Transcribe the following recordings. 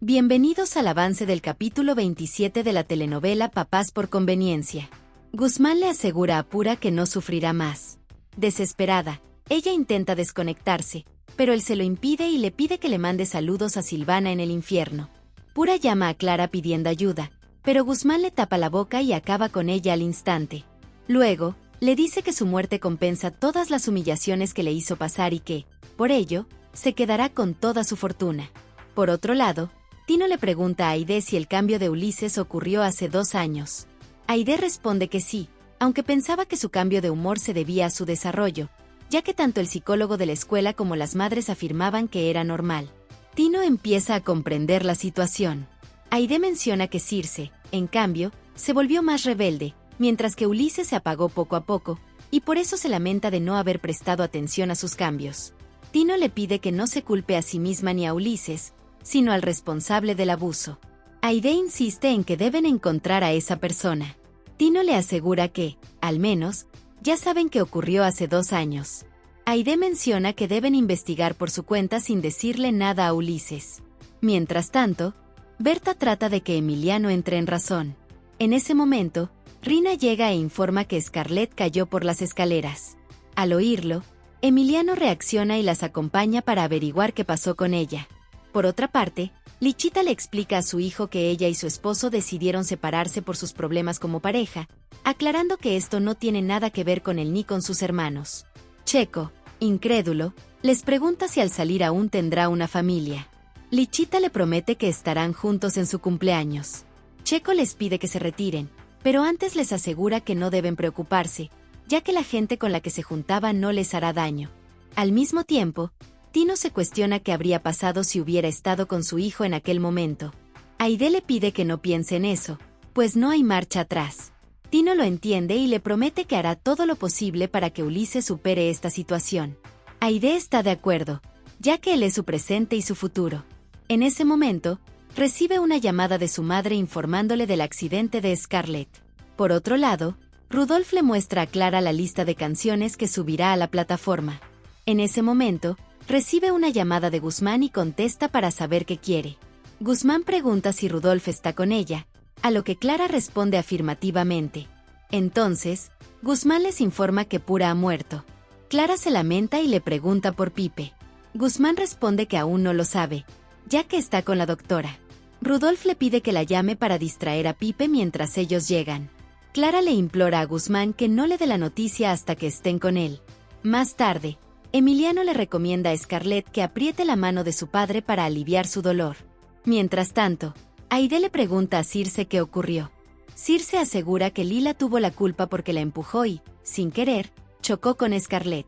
Bienvenidos al avance del capítulo 27 de la telenovela Papás por conveniencia. Guzmán le asegura a Pura que no sufrirá más. Desesperada, ella intenta desconectarse, pero él se lo impide y le pide que le mande saludos a Silvana en el infierno. Pura llama a Clara pidiendo ayuda, pero Guzmán le tapa la boca y acaba con ella al instante. Luego, le dice que su muerte compensa todas las humillaciones que le hizo pasar y que, por ello, se quedará con toda su fortuna. Por otro lado, Tino le pregunta a Aide si el cambio de Ulises ocurrió hace 2 años. Aide responde que sí, aunque pensaba que su cambio de humor se debía a su desarrollo, ya que tanto el psicólogo de la escuela como las madres afirmaban que era normal. Tino empieza a comprender la situación. Aide menciona que Circe, en cambio, se volvió más rebelde, mientras que Ulises se apagó poco a poco, y por eso se lamenta de no haber prestado atención a sus cambios. Tino le pide que no se culpe a sí misma ni a Ulises, sino al responsable del abuso. Aide insiste en que deben encontrar a esa persona. Tino le asegura que, al menos, ya saben que ocurrió hace 2 años. Aide menciona que deben investigar por su cuenta sin decirle nada a Ulises. Mientras tanto, Berta trata de que Emiliano entre en razón. En ese momento, Rina llega e informa que Scarlett cayó por las escaleras. Al oírlo, Emiliano reacciona y las acompaña para averiguar qué pasó con ella. Por otra parte, Lichita le explica a su hijo que ella y su esposo decidieron separarse por sus problemas como pareja, aclarando que esto no tiene nada que ver con él ni con sus hermanos. Checo, incrédulo, les pregunta si al salir aún tendrá una familia. Lichita le promete que estarán juntos en su cumpleaños. Checo les pide que se retiren, pero antes les asegura que no deben preocuparse, ya que la gente con la que se juntaba no les hará daño. Al mismo tiempo, Tino se cuestiona qué habría pasado si hubiera estado con su hijo en aquel momento. Aide le pide que no piense en eso, pues no hay marcha atrás. Tino lo entiende y le promete que hará todo lo posible para que Ulises supere esta situación. Aide está de acuerdo, ya que él es su presente y su futuro. En ese momento, recibe una llamada de su madre informándole del accidente de Scarlett. Por otro lado, Rudolf le muestra a Clara la lista de canciones que subirá a la plataforma. En ese momento, recibe una llamada de Guzmán y contesta para saber qué quiere. Guzmán pregunta si Rudolf está con ella, a lo que Clara responde afirmativamente. Entonces, Guzmán les informa que Pura ha muerto. Clara se lamenta y le pregunta por Pipe. Guzmán responde que aún no lo sabe, ya que está con la doctora. Rudolf le pide que la llame para distraer a Pipe mientras ellos llegan. Clara le implora a Guzmán que no le dé la noticia hasta que estén con él. Más tarde, Emiliano le recomienda a Scarlett que apriete la mano de su padre para aliviar su dolor. Mientras tanto, Aide le pregunta a Circe qué ocurrió. Circe asegura que Lila tuvo la culpa porque la empujó y, sin querer, chocó con Scarlett.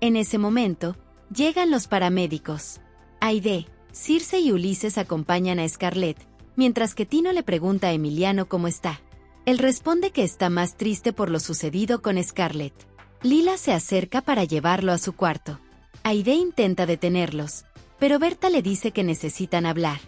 En ese momento, llegan los paramédicos. Aide, Circe y Ulises acompañan a Scarlett, mientras que Tino le pregunta a Emiliano cómo está. Él responde que está más triste por lo sucedido con Scarlett. Lila se acerca para llevarlo a su cuarto. Aide intenta detenerlos, pero Berta le dice que necesitan hablar.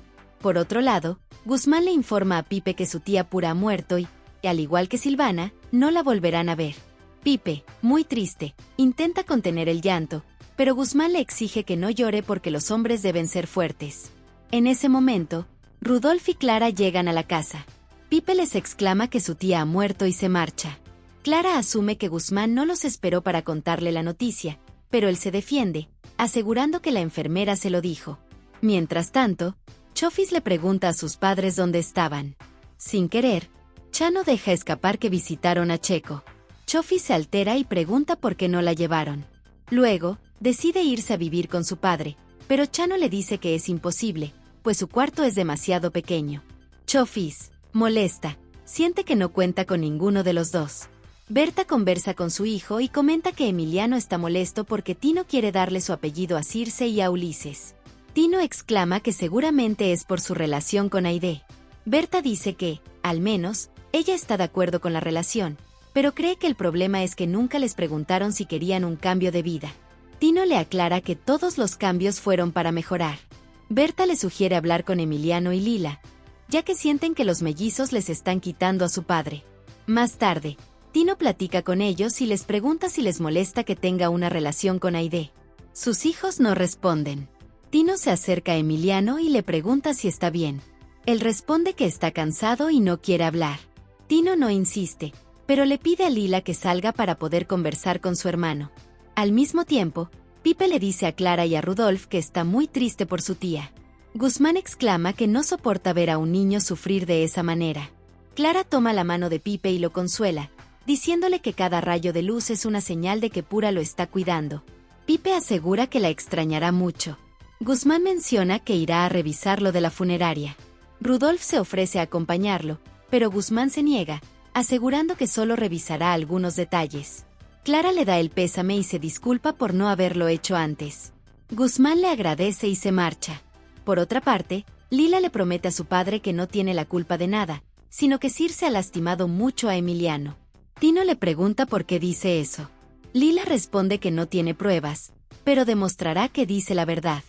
Por otro lado, Guzmán le informa a Pipe que su tía Pura ha muerto y, al igual que Silvana, no la volverán a ver. Pipe, muy triste, intenta contener el llanto, pero Guzmán le exige que no llore porque los hombres deben ser fuertes. En ese momento, Rudolf y Clara llegan a la casa. Pipe les exclama que su tía ha muerto y se marcha. Clara asume que Guzmán no los esperó para contarle la noticia, pero él se defiende, asegurando que la enfermera se lo dijo. Mientras tanto, Chofis le pregunta a sus padres dónde estaban. Sin querer, Chano deja escapar que visitaron a Checo. Chofis se altera y pregunta por qué no la llevaron. Luego, decide irse a vivir con su padre, pero Chano le dice que es imposible, pues su cuarto es demasiado pequeño. Chofis, molesta, siente que no cuenta con ninguno de los dos. Berta conversa con su hijo y comenta que Emiliano está molesto porque Tino quiere darle su apellido a Circe y a Ulises. Tino exclama que seguramente es por su relación con Aide. Berta dice que, al menos, ella está de acuerdo con la relación, pero cree que el problema es que nunca les preguntaron si querían un cambio de vida. Tino le aclara que todos los cambios fueron para mejorar. Berta le sugiere hablar con Emiliano y Lila, ya que sienten que los mellizos les están quitando a su padre. Más tarde, Tino platica con ellos y les pregunta si les molesta que tenga una relación con Aide. Sus hijos no responden. Tino se acerca a Emiliano y le pregunta si está bien. Él responde que está cansado y no quiere hablar. Tino no insiste, pero le pide a Lila que salga para poder conversar con su hermano. Al mismo tiempo, Pipe le dice a Clara y a Rudolf que está muy triste por su tía. Guzmán exclama que no soporta ver a un niño sufrir de esa manera. Clara toma la mano de Pipe y lo consuela, diciéndole que cada rayo de luz es una señal de que Pura lo está cuidando. Pipe asegura que la extrañará mucho. Guzmán menciona que irá a revisar lo de la funeraria. Rudolf se ofrece a acompañarlo, pero Guzmán se niega, asegurando que solo revisará algunos detalles. Clara le da el pésame y se disculpa por no haberlo hecho antes. Guzmán le agradece y se marcha. Por otra parte, Lila le promete a su padre que no tiene la culpa de nada, sino que Circe ha lastimado mucho a Emiliano. Tino le pregunta por qué dice eso. Lila responde que no tiene pruebas, pero demostrará que dice la verdad.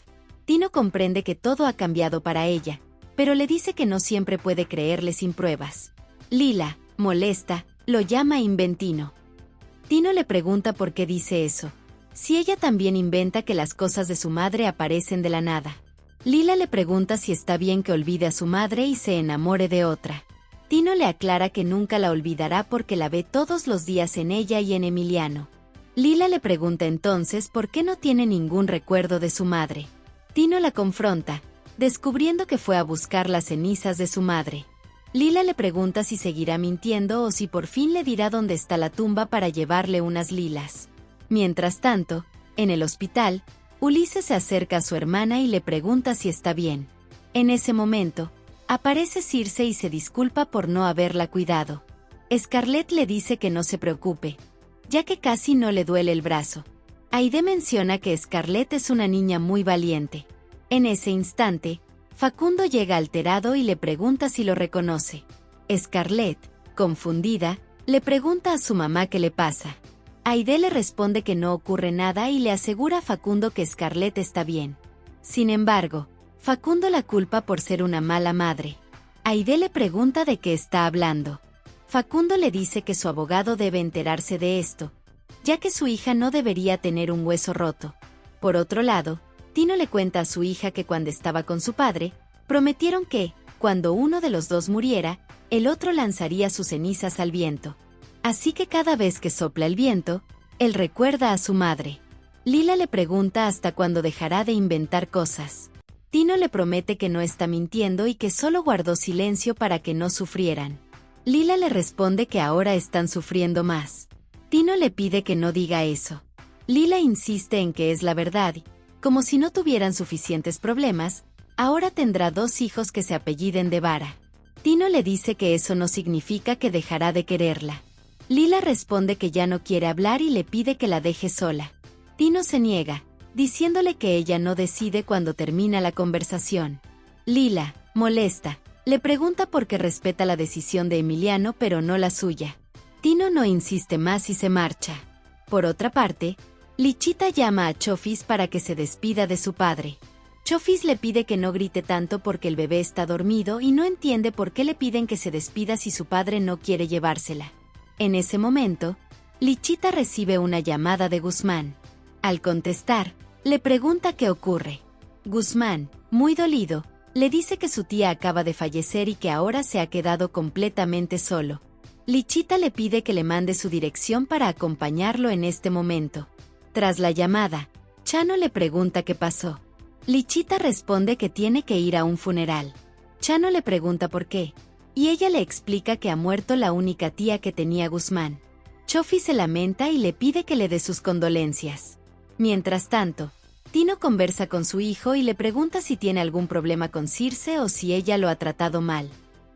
Tino comprende que todo ha cambiado para ella, pero le dice que no siempre puede creerle sin pruebas. Lila, molesta, lo llama inventino. Tino le pregunta por qué dice eso. Si ella también inventa que las cosas de su madre aparecen de la nada. Lila le pregunta si está bien que olvide a su madre y se enamore de otra. Tino le aclara que nunca la olvidará porque la ve todos los días en ella y en Emiliano. Lila le pregunta entonces por qué no tiene ningún recuerdo de su madre. Tino la confronta, descubriendo que fue a buscar las cenizas de su madre. Lila le pregunta si seguirá mintiendo o si por fin le dirá dónde está la tumba para llevarle unas lilas. Mientras tanto, en el hospital, Ulises se acerca a su hermana y le pregunta si está bien. En ese momento, aparece Circe y se disculpa por no haberla cuidado. Scarlett le dice que no se preocupe, ya que casi no le duele el brazo. Aide menciona que Scarlett es una niña muy valiente. En ese instante, Facundo llega alterado y le pregunta si lo reconoce. Scarlett, confundida, le pregunta a su mamá qué le pasa. Aide le responde que no ocurre nada y le asegura a Facundo que Scarlett está bien. Sin embargo, Facundo la culpa por ser una mala madre. Aide le pregunta de qué está hablando. Facundo le dice que su abogado debe enterarse de esto, ya que su hija no debería tener un hueso roto. Por otro lado, Tino le cuenta a su hija que cuando estaba con su padre, prometieron que, cuando uno de los dos muriera, el otro lanzaría sus cenizas al viento. Así que cada vez que sopla el viento, él recuerda a su madre. Lila le pregunta hasta cuándo dejará de inventar cosas. Tino le promete que no está mintiendo y que solo guardó silencio para que no sufrieran. Lila le responde que ahora están sufriendo más. Tino le pide que no diga eso. Lila insiste en que es la verdad y, como si no tuvieran suficientes problemas, ahora tendrá 2 hijos que se apelliden de Vara. Tino le dice que eso no significa que dejará de quererla. Lila responde que ya no quiere hablar y le pide que la deje sola. Tino se niega, diciéndole que ella no decide cuando termina la conversación. Lila, molesta, le pregunta por qué respeta la decisión de Emiliano pero no la suya. Tino no insiste más y se marcha. Por otra parte, Lichita llama a Chofis para que se despida de su padre. Chofis le pide que no grite tanto porque el bebé está dormido y no entiende por qué le piden que se despida si su padre no quiere llevársela. En ese momento, Lichita recibe una llamada de Guzmán. Al contestar, le pregunta qué ocurre. Guzmán, muy dolido, le dice que su tía acaba de fallecer y que ahora se ha quedado completamente solo. Lichita le pide que le mande su dirección para acompañarlo en este momento. Tras la llamada, Chano le pregunta qué pasó. Lichita responde que tiene que ir a un funeral. Chano le pregunta por qué, y ella le explica que ha muerto la única tía que tenía Guzmán. Chofi se lamenta y le pide que le dé sus condolencias. Mientras tanto, Tino conversa con su hijo y le pregunta si tiene algún problema con Circe o si ella lo ha tratado mal.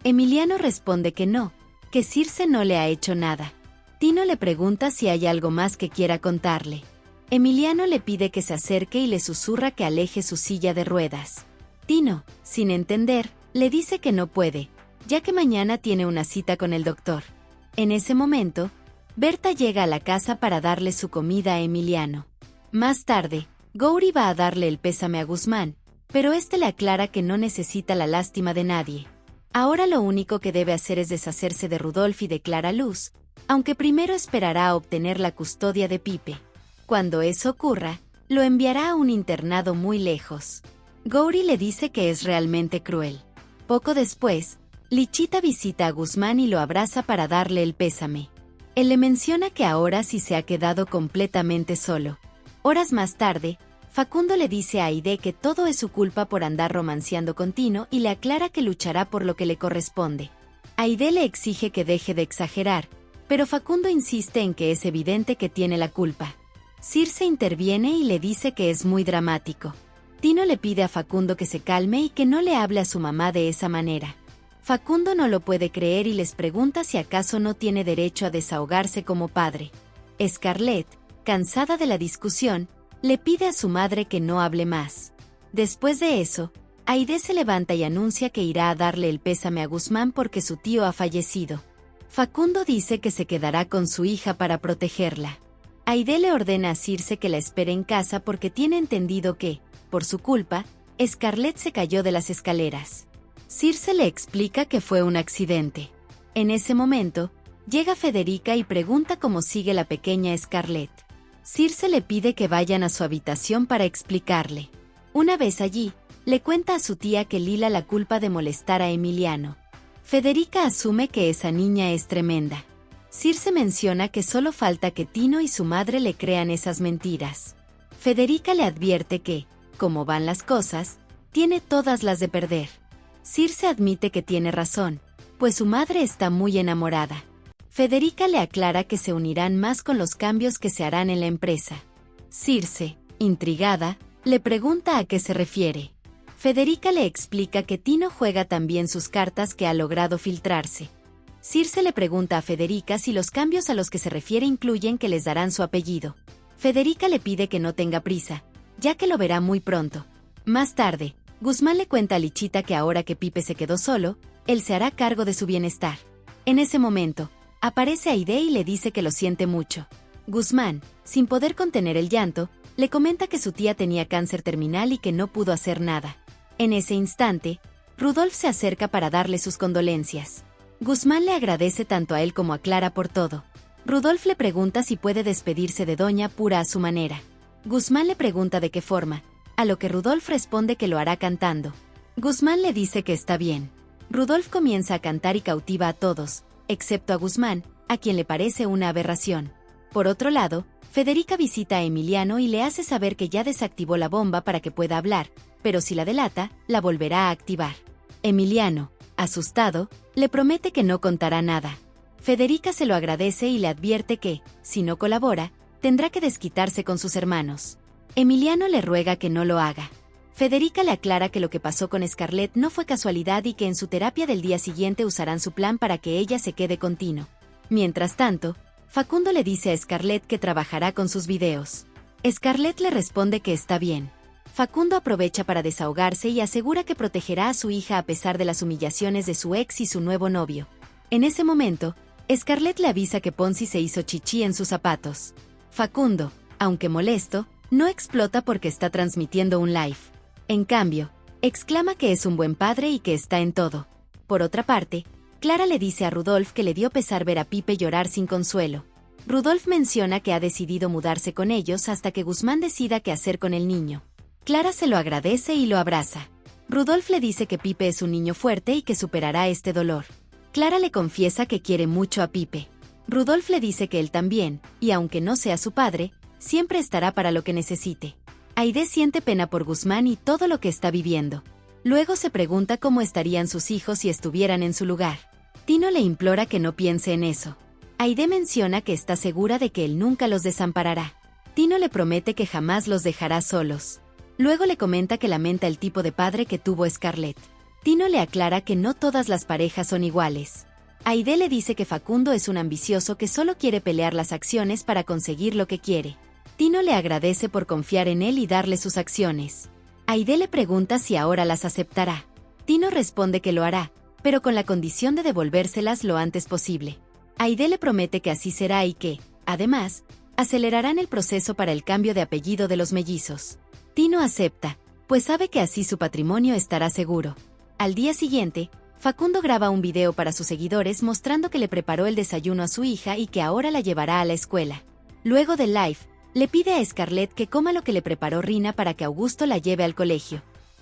Emiliano responde que no, que Circe no le ha hecho nada. Tino le pregunta si hay algo más que quiera contarle. Emiliano le pide que se acerque y le susurra que aleje su silla de ruedas. Tino, sin entender, le dice que no puede, ya que mañana tiene una cita con el doctor. En ese momento, Berta llega a la casa para darle su comida a Emiliano. Más tarde, Gouri va a darle el pésame a Guzmán, pero este le aclara que no necesita la lástima de nadie. Ahora lo único que debe hacer es deshacerse de Rudolf y de Clara Luz, aunque primero esperará a obtener la custodia de Pipe. Cuando eso ocurra, lo enviará a un internado muy lejos. Gauri le dice que es realmente cruel. Poco después, Lichita visita a Guzmán y lo abraza para darle el pésame. Él le menciona que ahora sí se ha quedado completamente solo. Horas más tarde, Facundo le dice a Aide que todo es su culpa por andar romanceando con Tino y le aclara que luchará por lo que le corresponde. Aide le exige que deje de exagerar, pero Facundo insiste en que es evidente que tiene la culpa. Circe interviene y le dice que es muy dramático. Tino le pide a Facundo que se calme y que no le hable a su mamá de esa manera. Facundo no lo puede creer y les pregunta si acaso no tiene derecho a desahogarse como padre. Scarlett, cansada de la discusión, le pide a su madre que no hable más. Después de eso, Aide se levanta y anuncia que irá a darle el pésame a Guzmán porque su tío ha fallecido. Facundo dice que se quedará con su hija para protegerla. Aide le ordena a Circe que la espere en casa porque tiene entendido que, por su culpa, Scarlett se cayó de las escaleras. Circe le explica que fue un accidente. En ese momento, llega Federica y pregunta cómo sigue la pequeña Scarlett. Circe le pide que vayan a su habitación para explicarle. Una vez allí, le cuenta a su tía que Lila la culpa de molestar a Emiliano. Federica asume que esa niña es tremenda. Circe menciona que solo falta que Tino y su madre le crean esas mentiras. Federica le advierte que, como van las cosas, tiene todas las de perder. Circe admite que tiene razón, pues su madre está muy enamorada. Federica le aclara que se unirán más con los cambios que se harán en la empresa. Circe, intrigada, le pregunta a qué se refiere. Federica le explica que Tino juega tan bien sus cartas que ha logrado filtrarse. Circe le pregunta a Federica si los cambios a los que se refiere incluyen que les darán su apellido. Federica le pide que no tenga prisa, ya que lo verá muy pronto. Más tarde, Guzmán le cuenta a Lichita que ahora que Pipe se quedó solo, él se hará cargo de su bienestar. En ese momento, aparece Aide y le dice que lo siente mucho. Guzmán, sin poder contener el llanto, le comenta que su tía tenía cáncer terminal y que no pudo hacer nada. En ese instante, Rudolf se acerca para darle sus condolencias. Guzmán le agradece tanto a él como a Clara por todo. Rudolf le pregunta si puede despedirse de Doña Pura a su manera. Guzmán le pregunta de qué forma, a lo que Rudolf responde que lo hará cantando. Guzmán le dice que está bien. Rudolf comienza a cantar y cautiva a todos, excepto a Guzmán, a quien le parece una aberración. Por otro lado, Federica visita a Emiliano y le hace saber que ya desactivó la bomba para que pueda hablar, pero si la delata, la volverá a activar. Emiliano, asustado, le promete que no contará nada. Federica se lo agradece y le advierte que, si no colabora, tendrá que desquitarse con sus hermanos. Emiliano le ruega que no lo haga. Federica le aclara que lo que pasó con Scarlett no fue casualidad y que en su terapia del día siguiente usarán su plan para que ella se quede con Tino. Mientras tanto, Facundo le dice a Scarlett que trabajará con sus videos. Scarlett le responde que está bien. Facundo aprovecha para desahogarse y asegura que protegerá a su hija a pesar de las humillaciones de su ex y su nuevo novio. En ese momento, Scarlett le avisa que Ponzi se hizo chichi en sus zapatos. Facundo, aunque molesto, no explota porque está transmitiendo un live. En cambio, exclama que es un buen padre y que está en todo. Por otra parte, Clara le dice a Rudolf que le dio pesar ver a Pipe llorar sin consuelo. Rudolf menciona que ha decidido mudarse con ellos hasta que Guzmán decida qué hacer con el niño. Clara se lo agradece y lo abraza. Rudolf le dice que Pipe es un niño fuerte y que superará este dolor. Clara le confiesa que quiere mucho a Pipe. Rudolf le dice que él también, y aunque no sea su padre, siempre estará para lo que necesite. Aide siente pena por Guzmán y todo lo que está viviendo. Luego se pregunta cómo estarían sus hijos si estuvieran en su lugar. Tino le implora que no piense en eso. Aide menciona que está segura de que él nunca los desamparará. Tino le promete que jamás los dejará solos. Luego le comenta que lamenta el tipo de padre que tuvo Scarlett. Tino le aclara que no todas las parejas son iguales. Aide le dice que Facundo es un ambicioso que solo quiere pelear las acciones para conseguir lo que quiere. Tino le agradece por confiar en él y darle sus acciones. Aide le pregunta si ahora las aceptará. Tino responde que lo hará, pero con la condición de devolvérselas lo antes posible. Aide le promete que así será y que, además, acelerarán el proceso para el cambio de apellido de los mellizos. Tino acepta, pues sabe que así su patrimonio estará seguro. Al día siguiente, Facundo graba un video para sus seguidores mostrando que le preparó el desayuno a su hija y que ahora la llevará a la escuela. Luego del live, le pide a Scarlett que coma lo que le preparó Rina para que Augusto la lleve al colegio.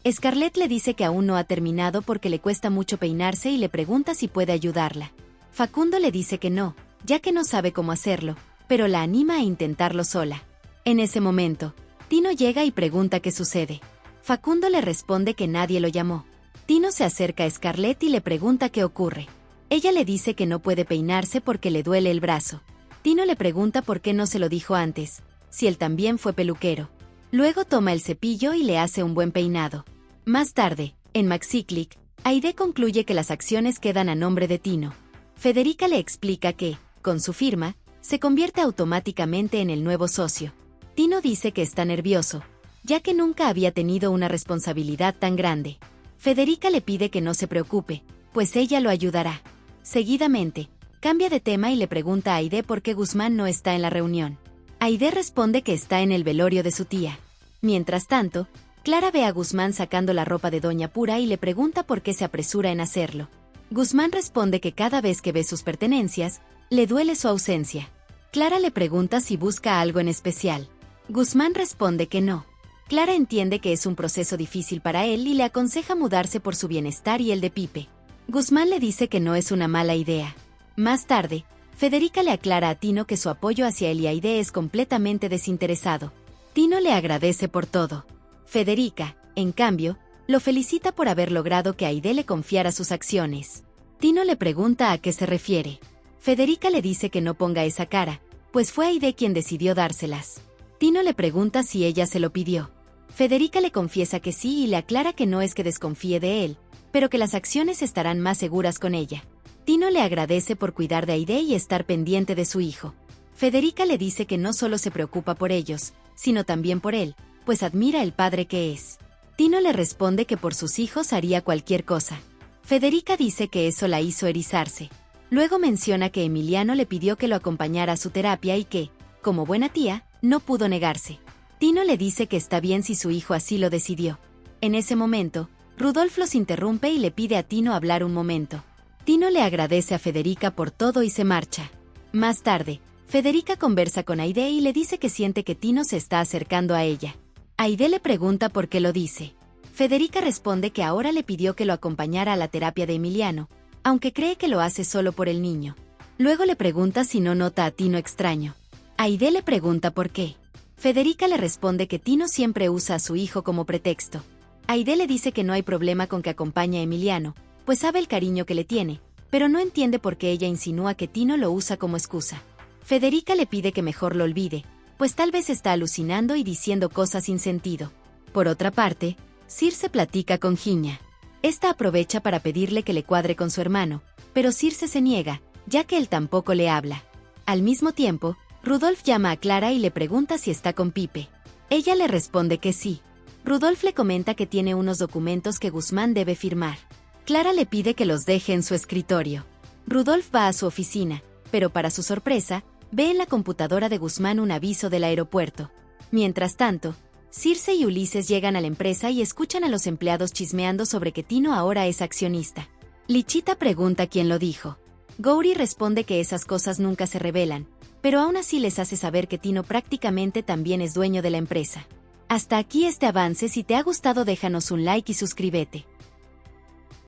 Scarlett le dice que aún no ha terminado porque le cuesta mucho peinarse y le pregunta si puede ayudarla. Facundo le dice que no, ya que no sabe cómo hacerlo, pero la anima a intentarlo sola. En ese momento, Tino llega y pregunta qué sucede. Facundo le responde que nadie lo llamó. Tino se acerca a Scarlett y le pregunta qué ocurre. Ella le dice que no puede peinarse porque le duele el brazo. Tino le pregunta por qué no se lo dijo antes, si él también fue peluquero. Luego toma el cepillo y le hace un buen peinado. Más tarde, en Maxiclick, Aide concluye que las acciones quedan a nombre de Tino. Federica le explica que, con su firma, se convierte automáticamente en el nuevo socio. Tino dice que está nervioso, ya que nunca había tenido una responsabilidad tan grande. Federica le pide que no se preocupe, pues ella lo ayudará. Seguidamente, cambia de tema y le pregunta a Aide por qué Guzmán no está en la reunión. Aide responde que está en el velorio de su tía. Mientras tanto, Clara ve a Guzmán sacando la ropa de Doña Pura y le pregunta por qué se apresura en hacerlo. Guzmán responde que cada vez que ve sus pertenencias, le duele su ausencia. Clara le pregunta si busca algo en especial. Guzmán responde que no. Clara entiende que es un proceso difícil para él y le aconseja mudarse por su bienestar y el de Pipe. Guzmán le dice que no es una mala idea. Más tarde, Federica le aclara a Tino que su apoyo hacia él y Aide es completamente desinteresado. Tino le agradece por todo. Federica, en cambio, lo felicita por haber logrado que Aide le confiara sus acciones. Tino le pregunta a qué se refiere. Federica le dice que no ponga esa cara, pues fue Aide quien decidió dárselas. Tino le pregunta si ella se lo pidió. Federica le confiesa que sí y le aclara que no es que desconfíe de él, pero que las acciones estarán más seguras con ella. Tino le agradece por cuidar de Aide y estar pendiente de su hijo. Federica le dice que no solo se preocupa por ellos, sino también por él, pues admira el padre que es. Tino le responde que por sus hijos haría cualquier cosa. Federica dice que eso la hizo erizarse. Luego menciona que Emiliano le pidió que lo acompañara a su terapia y que, como buena tía, no pudo negarse. Tino le dice que está bien si su hijo así lo decidió. En ese momento, Rudolf los interrumpe y le pide a Tino hablar un momento. Tino le agradece a Federica por todo y se marcha. Más tarde, Federica conversa con Aide y le dice que siente que Tino se está acercando a ella. Aide le pregunta por qué lo dice. Federica responde que ahora le pidió que lo acompañara a la terapia de Emiliano, aunque cree que lo hace solo por el niño. Luego le pregunta si no nota a Tino extraño. Aide le pregunta por qué. Federica le responde que Tino siempre usa a su hijo como pretexto. Aide le dice que no hay problema con que acompañe a Emiliano, pues sabe el cariño que le tiene, pero no entiende por qué ella insinúa que Tino lo usa como excusa. Federica le pide que mejor lo olvide, pues tal vez está alucinando y diciendo cosas sin sentido. Por otra parte, Circe platica con Giña. Esta aprovecha para pedirle que le cuadre con su hermano, pero Circe se niega, ya que él tampoco le habla. Al mismo tiempo, Rudolf llama a Clara y le pregunta si está con Pipe. Ella le responde que sí. Rudolf le comenta que tiene unos documentos que Guzmán debe firmar. Clara le pide que los deje en su escritorio. Rudolf va a su oficina, pero para su sorpresa, ve en la computadora de Guzmán un aviso del aeropuerto. Mientras tanto, Circe y Ulises llegan a la empresa y escuchan a los empleados chismeando sobre que Tino ahora es accionista. Lichita pregunta quién lo dijo. Gauri responde que esas cosas nunca se revelan, pero aún así les hace saber que Tino prácticamente también es dueño de la empresa. Hasta aquí este avance. Si te ha gustado déjanos un like y suscríbete.